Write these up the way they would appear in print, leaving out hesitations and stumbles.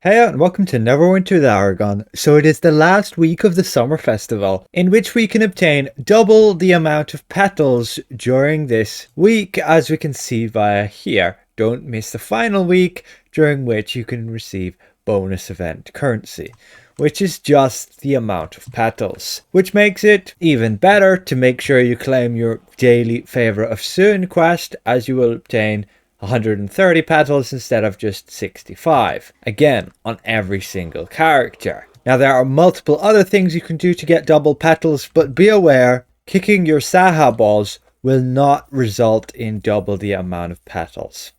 Hey and welcome to Neverwinter the Aragon. So it is the last week of the summer festival, in which we can obtain double the amount of petals during this week, as we can see via here. Don't miss the final week, during which you can receive bonus event currency, which is just the amount of petals, which makes it even better to make sure you claim your daily favorite of soon quest, as you will obtain 130 petals instead of just 65, again on every single character. Now there are multiple other things you can do to get double petals, but be aware, kicking your Saha balls will not result in double the amount of petals.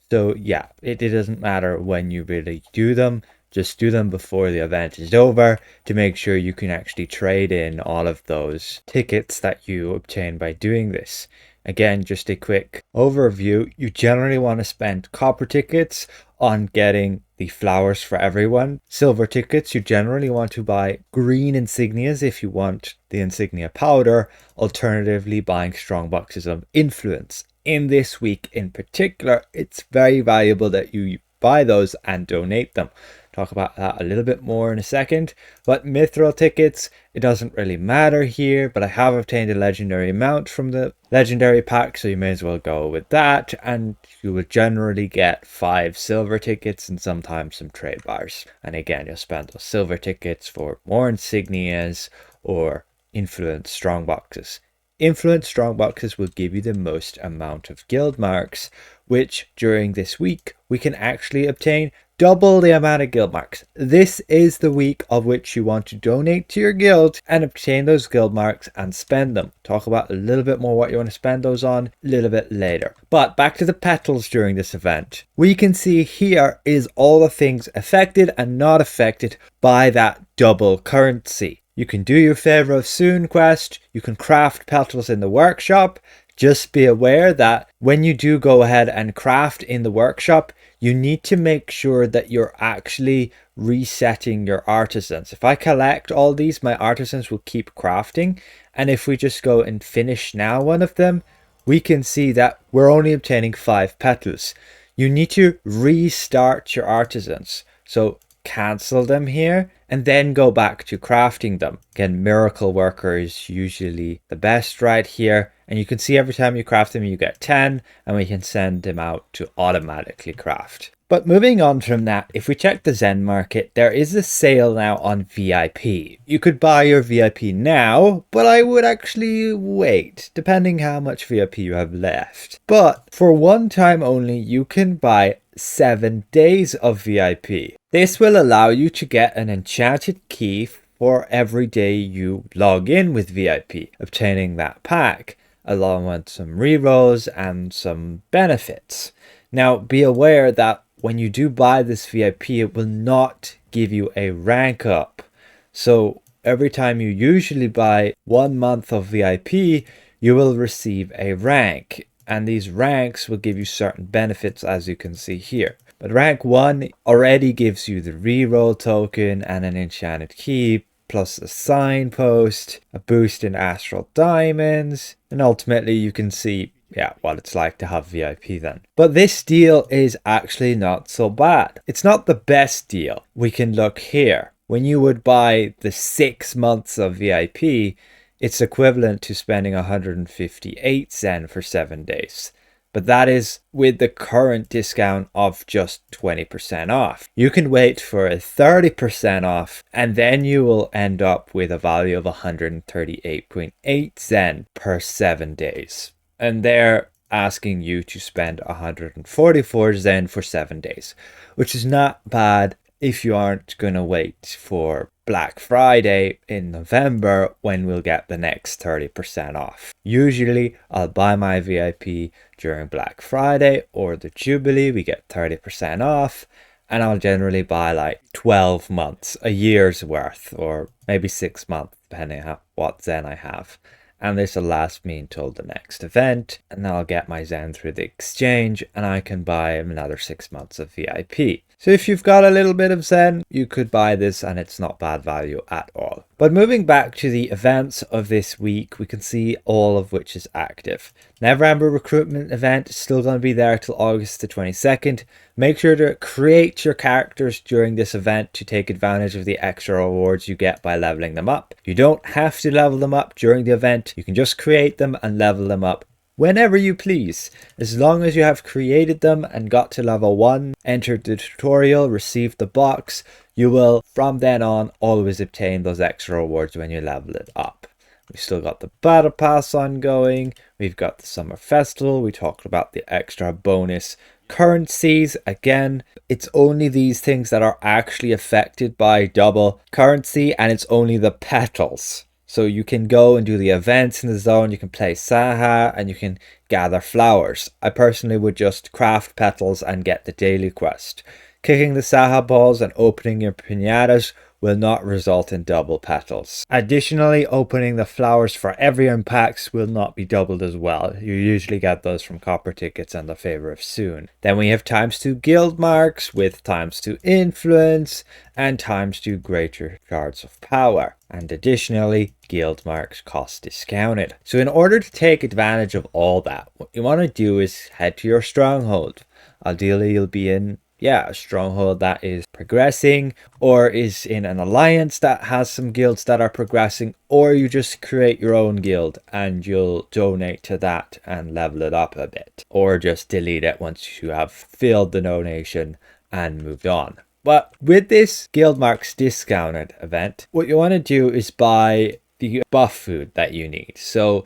So yeah, it doesn't matter when you really do them, just do them before the event is over to make sure you can actually trade in all of those tickets that you obtain by doing this. Again, just a quick overview. You generally want to spend copper tickets on getting the flowers for everyone. Silver tickets, you generally want to buy green insignias if you want the insignia powder. Alternatively, buying strong boxes of influence. In this week in particular, it's very valuable that you buy those and donate them. Talk about that a little bit more in a second. But mithril tickets, it doesn't really matter here, but I have obtained a legendary mount from the legendary pack, so you may as well go with that, and you will generally get 5 silver tickets and sometimes some trade bars. And again, you'll spend those silver tickets for more insignias or influence strong boxes. Influence strong boxes will give you the most amount of guild marks, which during this week we can actually obtain double the amount of guild marks. This is the week of which you want to donate to your guild and obtain those guild marks and spend them. Talk about a little bit more what you want to spend those on a little bit later. But back to the petals during this event. We can see here is all the things affected and not affected by that double currency. You can do your favor of soon quest. You can craft petals in the workshop. Just be aware that when you do go ahead and craft in the workshop, you need to make sure that you're actually resetting your artisans. If I collect all these, my artisans will keep crafting. And if we just go and finish now one of them, we can see that we're only obtaining 5 petals. You need to restart your artisans. So cancel them here and then go back to crafting them. Again, miracle worker is usually the best right here, and you can see every time you craft them you get 10, and we can send them out to automatically craft. But moving on from that, if we check the Zen market, there is a sale now on VIP. You could buy your VIP now, but I would actually wait, depending how much VIP you have left. But for one time only, you can buy 7 days of VIP. This will allow you to get an enchanted key for every day you log in with VIP, obtaining that pack, along with some rerolls and some benefits. Now, be aware that when you do buy this VIP, it will not give you a rank up. So every time you usually buy 1 month of VIP, you will receive a rank. And these ranks will give you certain benefits, as you can see here. But rank 1 already gives you the reroll token and an enchanted key, plus a signpost, a boost in astral diamonds, and ultimately you can see what it's like to have VIP then. But this deal is actually not so bad. It's not the best deal. We can look here. When you would buy the 6 months of VIP, it's equivalent to spending 158 Zen for 7 days. But that is with the current discount of just 20% off. You can wait for a 30% off, and then you will end up with a value of 138.8 Zen per 7 days. And they're asking you to spend 144 Zen for 7 days, which is not bad if you aren't going to wait for Black Friday in November when we'll get the next 30% off. Usually I'll buy my VIP during Black Friday or the Jubilee, we get 30% off, and I'll generally buy like 12 months, a year's worth, or maybe 6 months depending on what Zen I have. And this will last me until the next event, and then I'll get my Zen through the exchange and I can buy another 6 months of VIP. So if you've got a little bit of Zen, you could buy this and it's not bad value at all. But moving back to the events of this week, we can see all of which is active. Neverwinter recruitment event is still going to be there till August the 22nd. Make sure to create your characters during this event to take advantage of the extra rewards you get by leveling them up. You don't have to level them up during the event. You can just create them and level them up whenever you please. As long as you have created them and got to level 1, entered the tutorial, received the box, you will from then on always obtain those extra rewards when you level it up. We've still got the battle pass ongoing. We've got the summer festival. We talked about the extra bonus currencies. Again, it's only these things that are actually affected by double currency, and it's only the petals. So you can go and do the events in the zone, you can play Saha, and you can gather flowers. I personally would just craft petals and get the daily quest. Kicking the Saha balls and opening your pinatas will not result in double petals. Additionally, opening the flowers for every packs will not be doubled as well. You usually get those from copper tickets and the favor of soon. Then we have ×2 guild marks with ×2 influence and ×2 greater shards of power. And additionally, guild marks cost discounted. So in order to take advantage of all that, what you want to do is head to your stronghold. Ideally, you'll be in a stronghold that is progressing, or is in an alliance that has some guilds that are progressing, or you just create your own guild and you'll donate to that and level it up a bit, or just delete it once you have filled the donation and moved on. But with this guild marks discounted event, what you want to do is buy the buff food that you need. So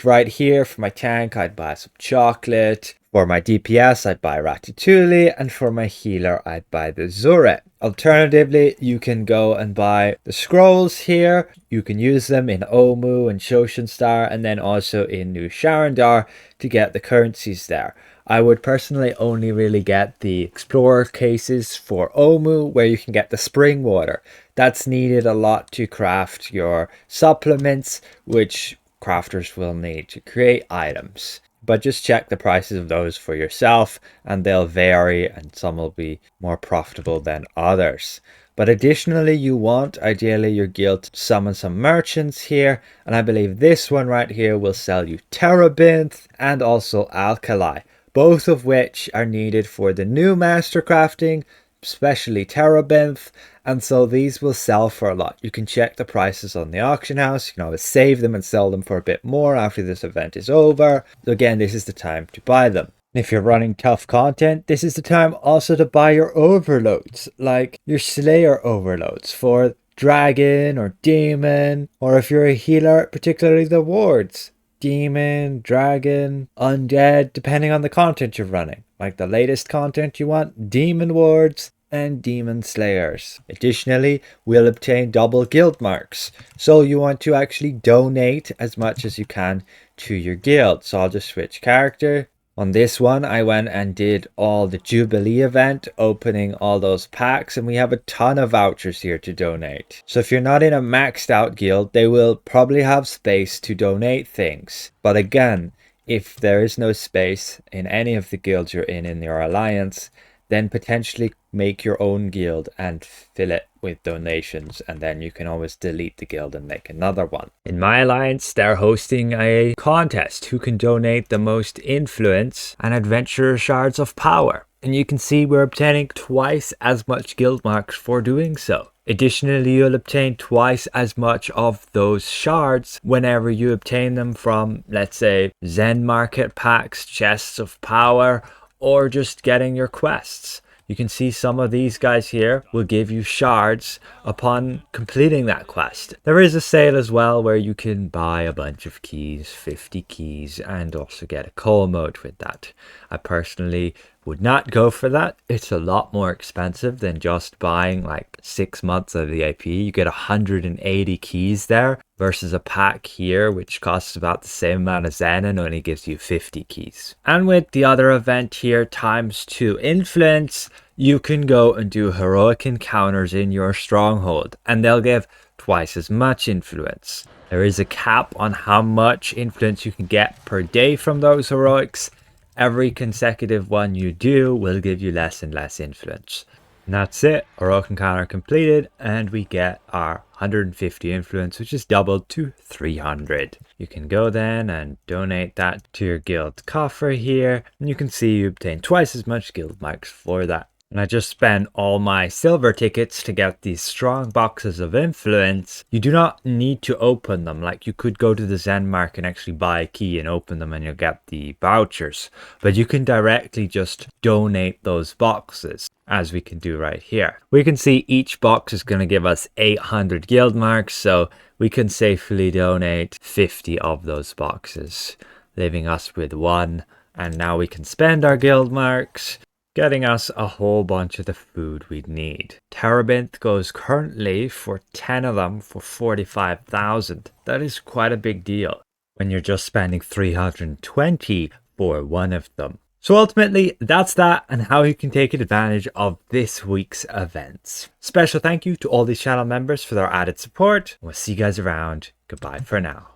right here for my tank, I'd buy some chocolate. For my DPS, I'd buy Ratatouille, and for my healer, I'd buy the Zuret. Alternatively, you can go and buy the scrolls here. You can use them in Omu and Shoshinstar, and then also in New Sharandar to get the currencies there. I would personally only really get the Explorer cases for Omu, where you can get the spring water. That's needed a lot to craft your supplements, which crafters will need to create items. But just check the prices of those for yourself, and they'll vary, and some will be more profitable than others. But additionally, you want ideally your guild to summon some merchants here, and I believe this one right here will sell you Terebinth and also Alkali, both of which are needed for the new master crafting, especially Terebinth, and so these will sell for a lot. You can check the prices on the auction house. You can always save them and sell them for a bit more after this event is over. So again, this is the time to buy them. If you're running tough content, this is the time also to buy your overloads, like your Slayer overloads for Dragon or Demon, or if you're a healer, particularly the wards. Demon, Dragon, Undead, depending on the content you're running. Like the latest content you want, Demon Wards and Demon Slayers. Additionally, we'll obtain double guild marks. So you want to actually donate as much as you can to your guild. So I'll just switch character. On this one, I went and did all the Jubilee event, opening all those packs, and we have a ton of vouchers here to donate. So if you're not in a maxed out guild, they will probably have space to donate things. But again, if there is no space in any of the guilds you're in your alliance, then potentially make your own guild and fill it with donations, and then you can always delete the guild and make another one. In my alliance, they're hosting a contest who can donate the most influence and adventurer shards of power. And you can see we're obtaining twice as much guild marks for doing so. Additionally, you'll obtain twice as much of those shards whenever you obtain them from, let's say, Zen Market packs, chests of power, or just getting your quests. You can see some of these guys here will give you shards upon completing that quest. There is a sale as well where you can buy a bunch of keys, 50 keys, and also get a coal mode with that. I personally would not go for that. It's a lot more expensive than just buying like 6 months of the AP. You get 180 keys there versus a pack here which costs about the same amount of Zen and only gives you 50 keys. And with the other event here, ×2 influence, you can go and do heroic encounters in your stronghold and they'll give twice as much influence. There is a cap on how much influence you can get per day from those heroics. Every consecutive one you do will give you less and less influence. And that's it. Our Oak encounter completed, and we get our 150 influence, which is doubled to 300. You can go then and donate that to your guild coffer here, and you can see you obtain twice as much guild marks for that. And I just spent all my silver tickets to get these strong boxes of influence. You do not need to open them. Like, you could go to the Zen Mark and actually buy a key and open them and you'll get the vouchers. But you can directly just donate those boxes, as we can do right here. We can see each box is going to give us 800 guild marks, so we can safely donate 50 of those boxes, leaving us with 1. And now we can spend our guild marks, getting us a whole bunch of the food we need. Terebinth goes currently for 10 of them for 45,000. That is quite a big deal when you're just spending 320 for one of them. So ultimately, that's that and how you can take advantage of this week's events. Special thank you to all these channel members for their added support. We'll see you guys around. Goodbye for now.